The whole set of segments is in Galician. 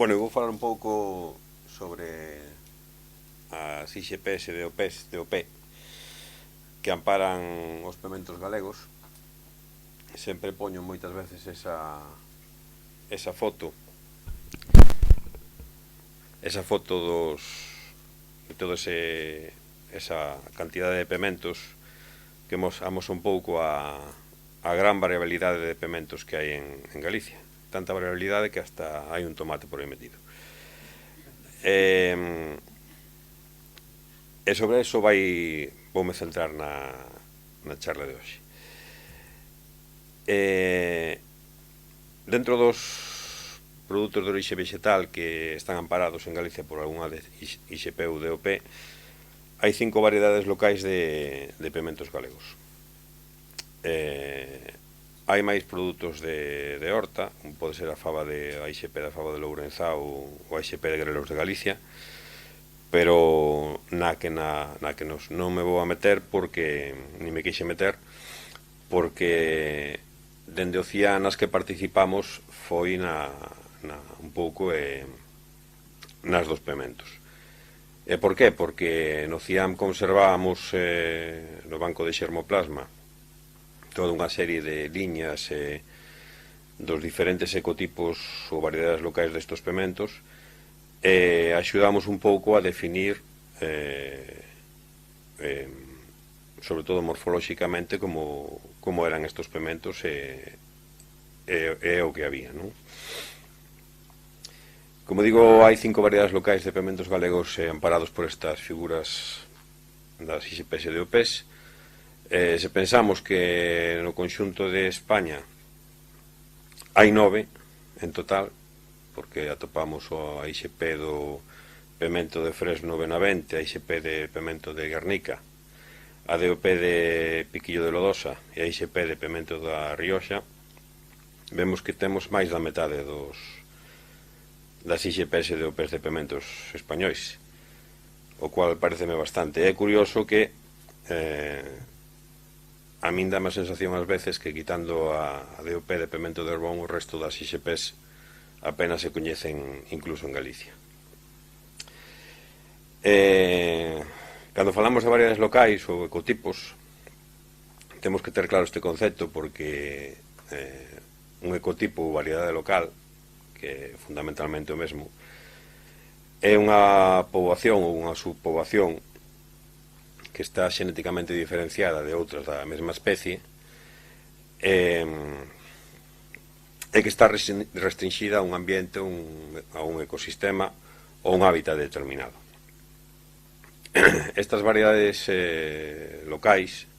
Bueno, eu vou falar un pouco sobre as IXPs e DOP que amparan os pementos galegos. Sempre poño moitas veces esa foto de todo esa cantidade de pementos que amosa un pouco a gran variabilidade de pementos que hai en Galicia. Tanta variabilidade que hasta hai un tomate por aí metido. E sobre eso voume centrar na charla de hoxe. Dentro dos produtos de orixe vegetal que están amparados en Galicia por algunha de IXP ou DOP, hai 5 variedades locais de pementos galegos. Hai máis produtos de horta, como pode ser a IXP da fava de Lourenzá ou a IXP de Grelos de Galicia, pero na que non me vou a meter porque ni me queixe meter, porque dende o CIA nas que participamos foi un pouco nas dos pementos. E por qué? Porque no CIAM conservábamos no banco de xermoplasma toda unha serie de liñas dos diferentes ecotipos ou variedades locais destos pementos e axudamos un pouco a definir sobre todo morfolóxicamente como eran estos pementos e o que había, non? Como digo, hai 5 variedades locais de pementos galegos amparados por estas figuras das IXPs e DOPs. Se pensamos que no conxunto de España hai 9 en total, porque atopamos a IXP do pemento de Fresno Benavente, a IXP de pemento de Guernica, a DOP de Piquillo de Lodosa e a IXP de pemento da Rioxa, vemos que temos máis da metade das IXPs e DOPs de pementos españois, o cual pareceme bastante. É curioso que a min dá má sensación ás veces que quitando a DOP de pemento de Herbón o resto das IXPs apenas se coñecen incluso en Galicia. Cando falamos de variedades locais ou ecotipos temos que ter claro este concepto porque un ecotipo ou variedade local, que é fundamentalmente o mesmo, é unha poboación ou unha subpoboación que está xenéticamente diferenciada de outras da mesma especie e que está restringida a un ambiente, a un ecosistema ou un hábitat determinado. Estas variedades locais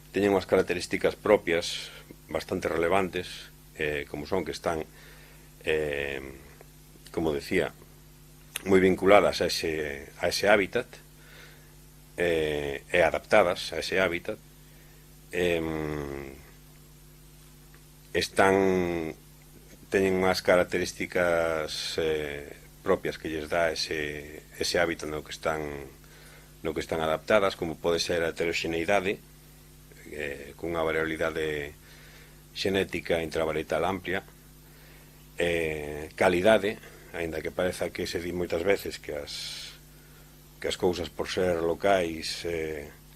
teñen unhas características propias bastante relevantes, como son que están, como decía, moi vinculadas a ese hábitat e adaptadas a ese hábitat, teñen unhas características propias que lles dá ese hábitat no que están adaptadas, como pode ser a heteroxeneidade, cunha variabilidade xenética intravarietal amplia, calidade, aínda que pareza que se di moitas veces que as cousas por ser locais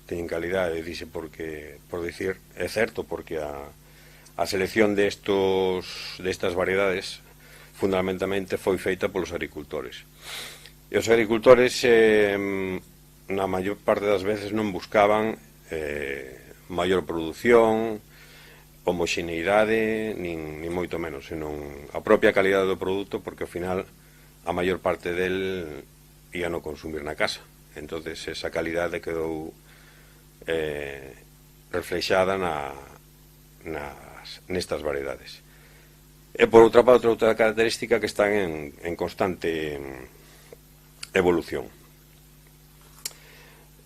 teñen calidade, dice por dicir, é certo, porque a selección destas variedades fundamentalmente foi feita polos agricultores. E os agricultores na maior parte das veces non buscaban maior produción, homoxeneidade, nin moito menos, senón a propia calidade do produto, porque ao final a maior parte del ia no consumir na casa. Entonces esa calidade quedou reflexada nestas variedades. E por outra parte, outra característica que están en constante evolución.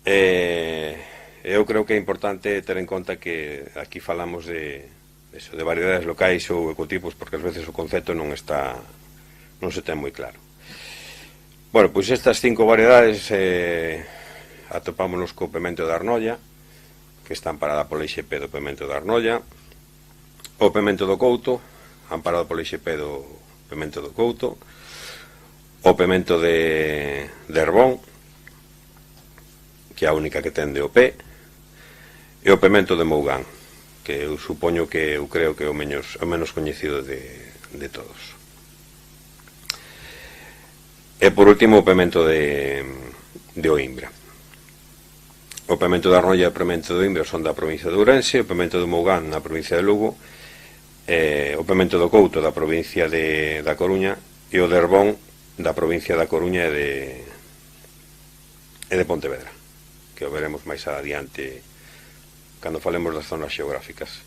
Eu creo que é importante ter en conta que aquí falamos de variedades locais ou ecotipos, porque ás veces o concepto non se ten moi claro. Bueno, pois estas 5 variedades atopámonos co pemento de Arnolla, que está amparada pola IXP do pemento de Arnolla, o pemento do Couto, amparado pola IXP do pemento do Couto, o pemento de Herbón, que é a única que ten DOP, e o pemento de Mougán, que eu supoño que eu creo que é o menos coñecido de todos. E por último o pemento de Oimbra. O pemento de Arnoia e o pemento de Oimbra son da provincia de Ourense, o pemento de Mougán na provincia de Lugo, o pemento do Couto da provincia da Coruña e o de Herbón da provincia da Coruña e de Pontevedra, que o veremos máis adiante cando falemos das zonas xeográficas.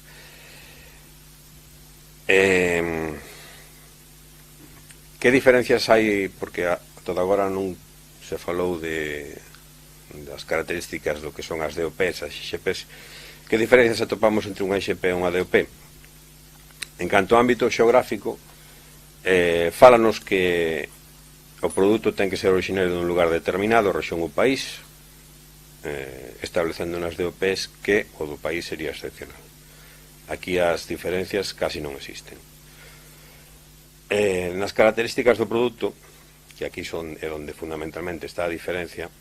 Que diferencias hai, porque toda agora non se falou das características do que son as DOPs, as IXPs, que diferencias atopamos entre unha IXP e unha DOP? En canto ao ámbito xeográfico, fálanos que o produto ten que ser originario dun lugar determinado, rexión ou país, establecendo nas DOPs que o do país sería excepcional. Aquí as diferencias casi non existen. Nas características do produto, que aquí é onde fundamentalmente está a diferencia,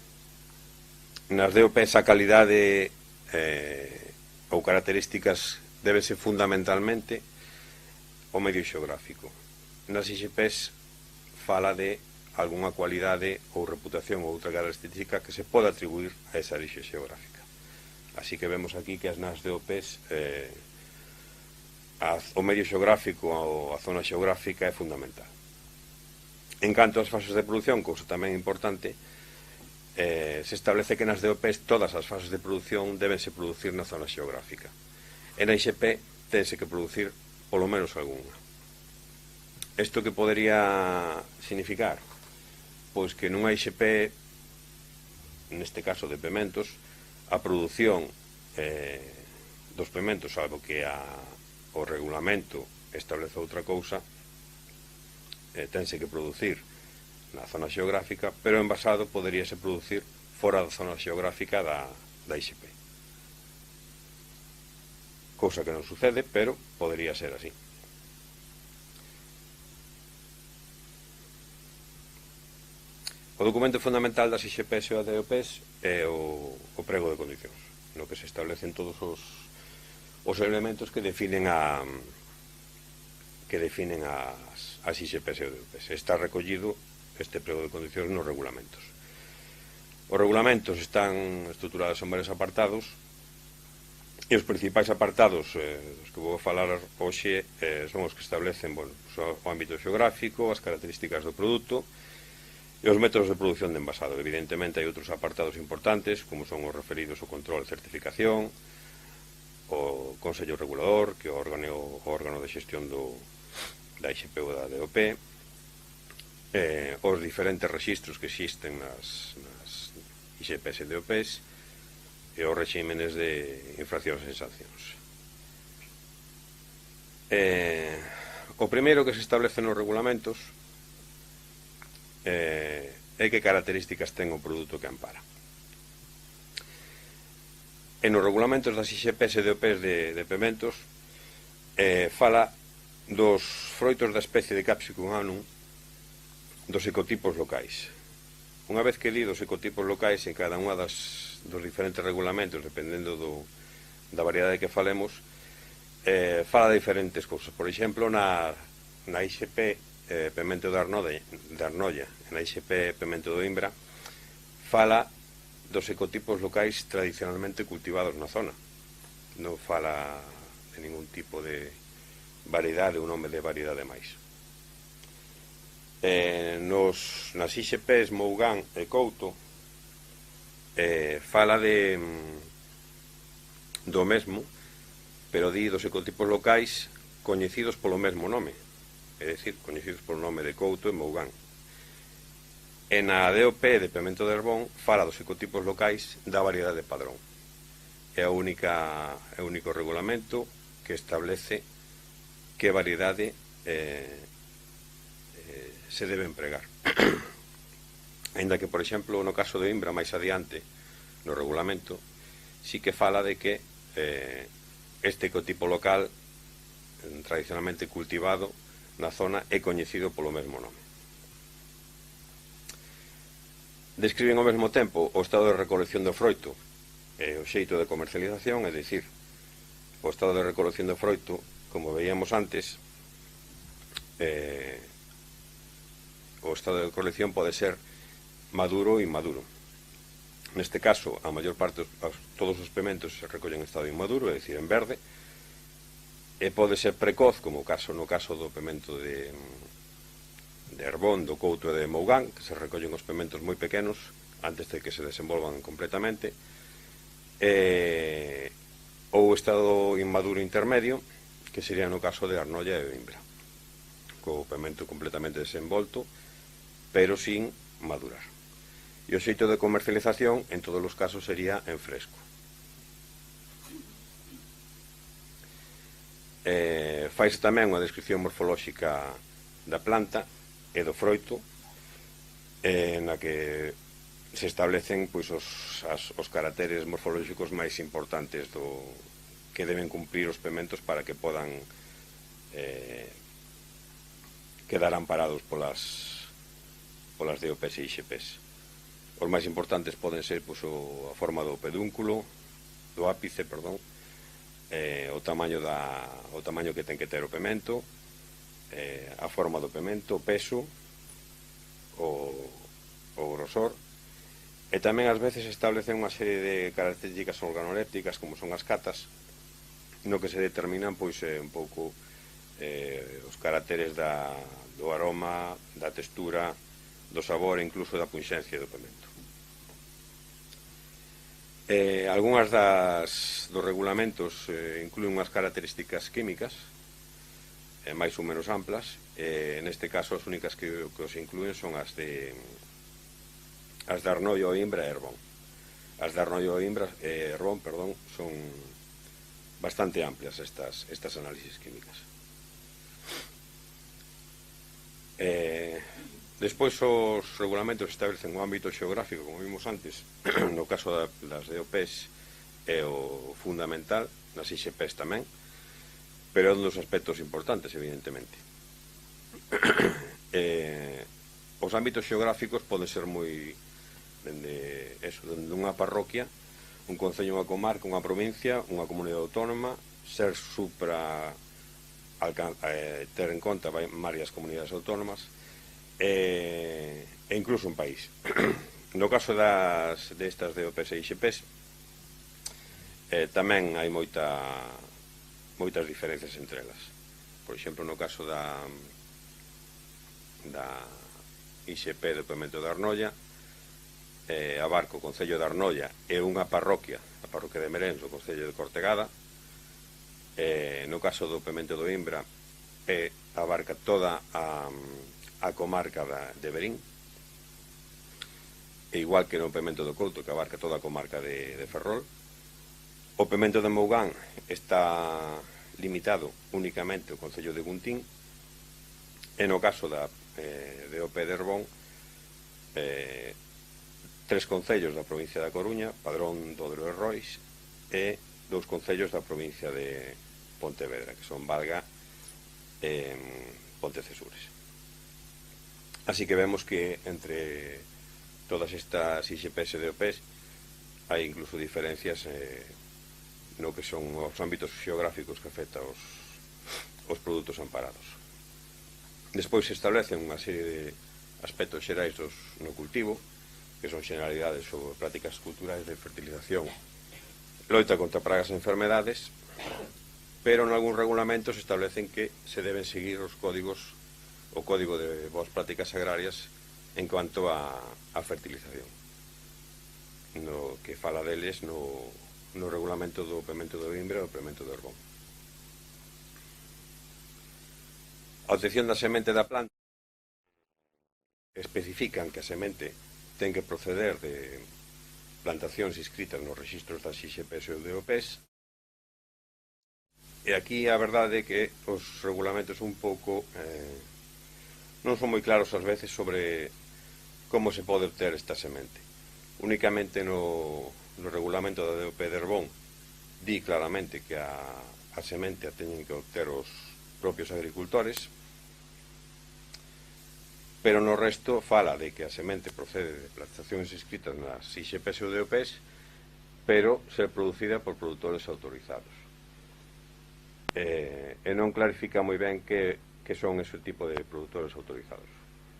nas DOPs a calidade ou características débese fundamentalmente ao medio xeográfico. Nas IXPs fala de algunha cualidade ou reputación ou outra característica que se pode atribuir a esa orixe xeográfica. Así que vemos aquí que as nas DOPs o medio xeográfico ou a zona xeográfica é fundamental. En canto ás fases de produción, cousa tamén importante, se establece que nas DOPs todas as fases de produción debense producir na zona xeográfica. E na IXP tense que producir polo menos algunha. Isto que podería significar? Pois que nunha IXP, neste caso de pementos, a produción dos pementos, salvo que o regulamento establece outra cousa, tense que producir na zona xeográfica, pero o envasado poderíase producir fora da zona xeográfica da IXP. Cousa que non sucede, pero podería ser así. O documento fundamental das IXPs e ADOPs é o prego de condicións, no que se establecen todos os elementos que definen as IXPs e ADOPs. Está recollido este prego de condicións nos regulamentos. Os regulamentos están estruturados en varios apartados e os principais apartados dos que vou falar hoxe son os que establecen o ámbito xeográfico, as características do produto e os métodos de produción de envasado. Evidentemente hai outros apartados importantes, como son os referidos ao control e certificación, o Consello Regulador, que é o órgano de xestión da IXP ou da DOP, os diferentes rexistros que existen nas IXPs e DOPs, e os regímenes de infraccións e sancións. O primeiro que se establece nos regulamentos é que características ten o produto que ampara. En os regulamentos das IXPs e DOPs de pementos fala dos froitos da especie de Capsicum annum dos ecotipos locais. Unha vez que di dos ecotipos locais en cada unha dos diferentes regulamentos, dependendo da variedade que falemos, fala de diferentes cousas. Por exemplo, na IXP pemento de Arnoia, na IXP pemento de Oimbra, fala dos ecotipos locais tradicionalmente cultivados na zona. Non fala de ningún tipo de variedade ou nome de variedade máis. Nas IXPs Mougán e Couto fala do mesmo, pero di dos ecotipos locais coñecidos polo mesmo nome, é dicir, coñecidos polo nome de Couto e Mougán. E na DOP de pemento de Herbón fala dos ecotipos locais da variedade padrón. É o único regulamento que establece que variedade se debe empregar. Ainda que, por exemplo, no caso de Oimbra, máis adiante no regulamento, sí que fala de que este ecotipo local tradicionalmente cultivado na zona é coñecido polo mesmo nome. Describen ao mesmo tempo o estado de recolección do froito e o xeito de comercialización, é dicir, o estado de recolección do froito, como veíamos antes, o estado de recolección pode ser maduro e inmaduro. Neste caso, a maior parte, todos os pementos se recollen en estado inmaduro, é dicir, en verde, e pode ser precoz, como no caso do pemento de Herbón, do Couto e de Mougán, que se recollen os pementos moi pequenos antes de que se desenvolvan completamente, ou estado inmaduro intermedio, que sería no caso de Arnolla e Oimbra, co pemento completamente desenvolto, pero sin madurar. E o xeito de comercialización, en todos os casos, sería en fresco. Faise tamén unha descripción morfolóxica da planta e do froito, na que se establecen pois, os caracteres morfolóxicos máis importantes que deben cumprir os pementos para que podan quedar amparados polas DOPs e IXPs. Os máis importantes poden ser pois, a forma do pedúnculo, do ápice, perdón, o tamaño que ten que ter o pemento, a forma do pemento, o peso, o grosor, e tamén ás veces establecen unha serie de características organolépticas, como son as catas, no que se determinan pois un pouco os caracteres do aroma, da textura, do sabor e incluso da punxencia do pemento. Algúnas dos regulamentos incluen unhas características químicas máis ou menos amplas, neste caso as únicas que os incluen son as de Arnoia, Oimbra e Herbón. As de Arnoia, Oimbra e Herbón, perdón, son bastante amplias estas análisis químicas. Despois os regulamentos establecen o ámbito xeográfico, como vimos antes, no caso das DOPs é o fundamental, nas IXPs tamén, pero é un dos aspectos importantes, evidentemente. Os ámbitos xeográficos poden ser moi dende unha parroquia, un concello, unha comarca, unha provincia, unha comunidade autónoma, ser ter en conta varias comunidades autónomas, e incluso un país. No caso destas DOPs e IXPs tamén hai moitas diferencias entre elas. Por exemplo, no caso da IXP do pemento de Arnoia, abarca o concello de Arnoia e unha parroquia, a parroquia de Meréns, o concello de Cortegada. No caso do pemento do Oimbra abarca toda a comarca de Verín, e igual que no pemento do Couto, que abarca toda a comarca de Ferrol. O pemento de Mougán está limitado únicamente ao concello de Guntín, e no caso da DOP de Herbón, 3 concellos da provincia da Coruña, Padrón, Dodro e Rois, e 2 concellos da provincia de Pontevedra, que son Valga e Pontecesures. Así que vemos que entre todas estas IXPs e DOPs hai incluso diferencias no que son os ámbitos xeográficos que afectan os produtos amparados. Despois se establecen unha serie de aspectos xerais no cultivo, que son generalidades sobre prácticas culturais de fertilización, loita contra pragas e enfermedades, pero en algúns regulamentos establecen que se deben seguir o Código de Boas Prácticas Agrarias en cuanto a fertilización, no que fala deles no regulamento do pemento do Oimbra e do pemento do Herbón. A obtención da semente da planta especifican que a semente ten que proceder de plantacións inscritas nos registros das IXPs e DOPs, e aquí a verdade é que os regulamentos un pouco non son moi claros ás veces sobre como se pode obter esta semente. Únicamente no regulamento da DOP de Herbón di claramente que a semente a teñen que obter os propios agricultores, pero no resto fala de que a semente procede de plantacións inscritas nas IXPs ou DOPs, pero ser producida por produtores autorizados. E non clarifica moi ben que son ese tipo de produtores autorizados.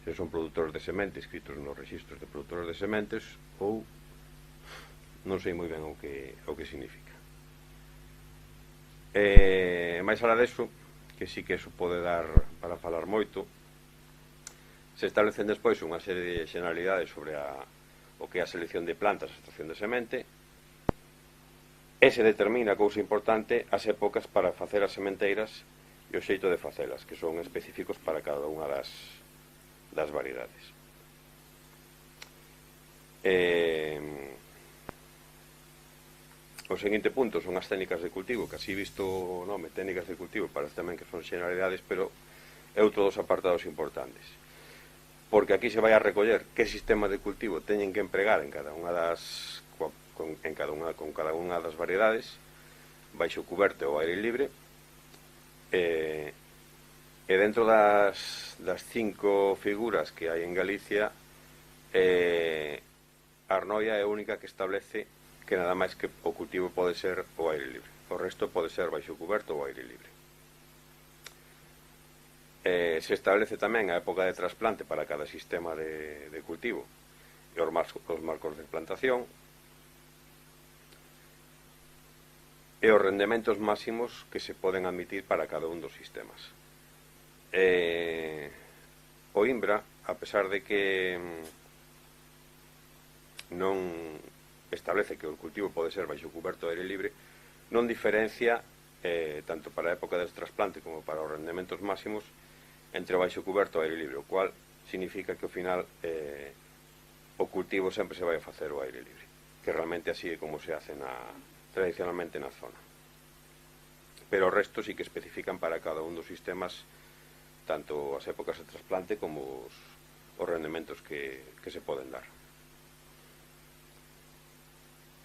Se son produtores de semente inscritos nos registros de produtores de sementes ou non sei moi ben o que significa. Mais alá deso, que sí que eso pode dar para falar moito, se establecen despois unha serie de generalidades sobre o que é a selección de plantas, a extracción de semente, e se determina, cousa importante, as épocas para facer as sementeiras e o xeito de facelas, que son específicos para cada unha das variedades. O seguinte punto son as técnicas de cultivo, que así visto o nome, técnicas de cultivo, parece tamén que son generalidades, pero é outro dos apartados importantes. Porque aquí se vai a recoller que sistema de cultivo teñen que empregar en cada unha con cada unha das variedades, baixo cuberto ou aire libre, e dentro das 5 figuras que hai en Galicia, Arnoia é a única que establece que nada máis que o cultivo pode ser o aire libre, o resto pode ser baixo cuberto ou aire libre. Se establece tamén a época de trasplante para cada sistema de cultivo e os marcos de plantación e os rendementos máximos que se poden admitir para cada un dos sistemas. O INBRA, a pesar de que non establece que o cultivo pode ser baixo cuberto ou aire libre, non diferencia tanto para a época de trasplante como para os rendementos máximos entre o baixo cuberto e o aire libre, o cual significa que ao final o cultivo sempre se vai a facer o aire libre, que realmente así é como se hace tradicionalmente na zona. Pero o resto sí que especifican para cada un dos sistemas tanto as épocas de trasplante como os rendementos que se poden dar.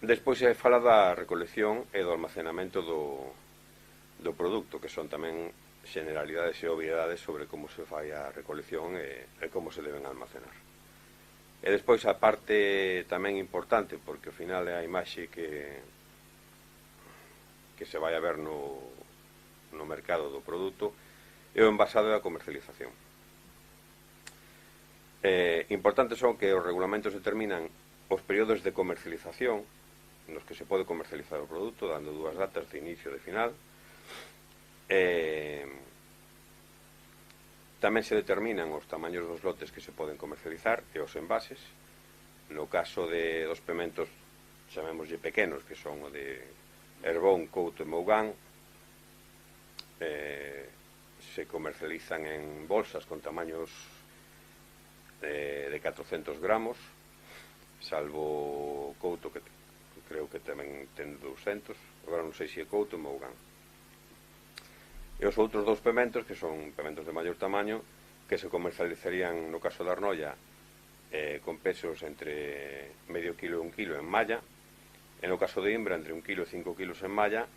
Despois se fala da recolección e do almacenamento do produto, que son tamén generalidades e obviedades sobre como se fai a recolección e como se deben almacenar. E despois a parte tamén importante, porque ao final é a imaxe que se vai a ver no mercado do produto, é o envasado e a comercialización. Importantes son que os regulamentos determinan os períodos de comercialización nos que se pode comercializar o produto, dando 2 datas de inicio e de final. Tamén se determinan os tamaños dos lotes que se poden comercializar e os envases. No caso dos pementos, chamémoslle pequenos, que son o de Herbón, Couto e Mougán, se comercializan en bolsas con tamaños de 400 gramos, salvo Couto, que creo que tamén ten 200, agora non sei se é Couto ou Mougán. E os outros 2 pementos, que son pementos de maior tamaño, que se comercializarían no caso da Arnoia con pesos entre medio kilo e 1 kilo en malla, e no caso de Imbra entre 1 kilo e 5 kilos en malla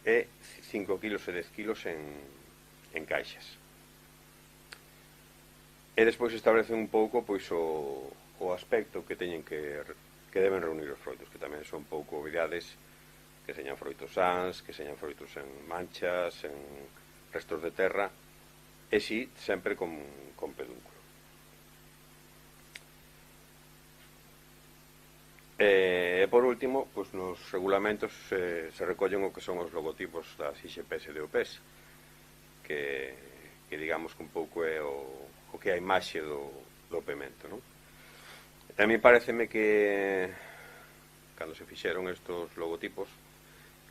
e 5 kilos e 10 kilos en caixas. E despois establecen un pouco pois o aspecto que teñen que deben reunir os froitos, que tamén son pouco obviedades, que señan froitos sans, que señan froitos en manchas, en restos de terra, e si, sempre con pedúnculo. E por último, pois nos regulamentos se recollen o que son os logotipos das IXPs e DOPs, que digamos que un pouco é o que é a imaxe do pemento, non? A mí pareceme que cando se fixeron estos logotipos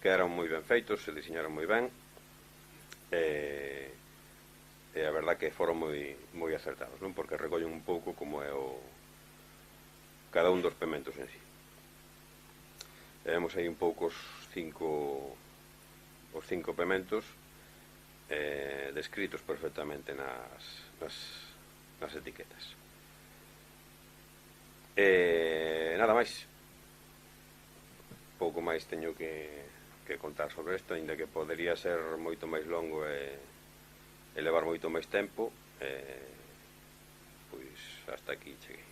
quedaron moi ben feitos, se diseñaron moi ben, e a verdad que foron moi acertados, non? Porque recollen un pouco como é cada un dos pementos en sí. Vemos aí un pouco os cinco pementos descritos perfectamente nas etiquetas. Nada máis. Pouco máis teño que contar sobre isto, aínda que podería ser moito máis longo e levar moito máis tempo, pois hasta aquí cheguei.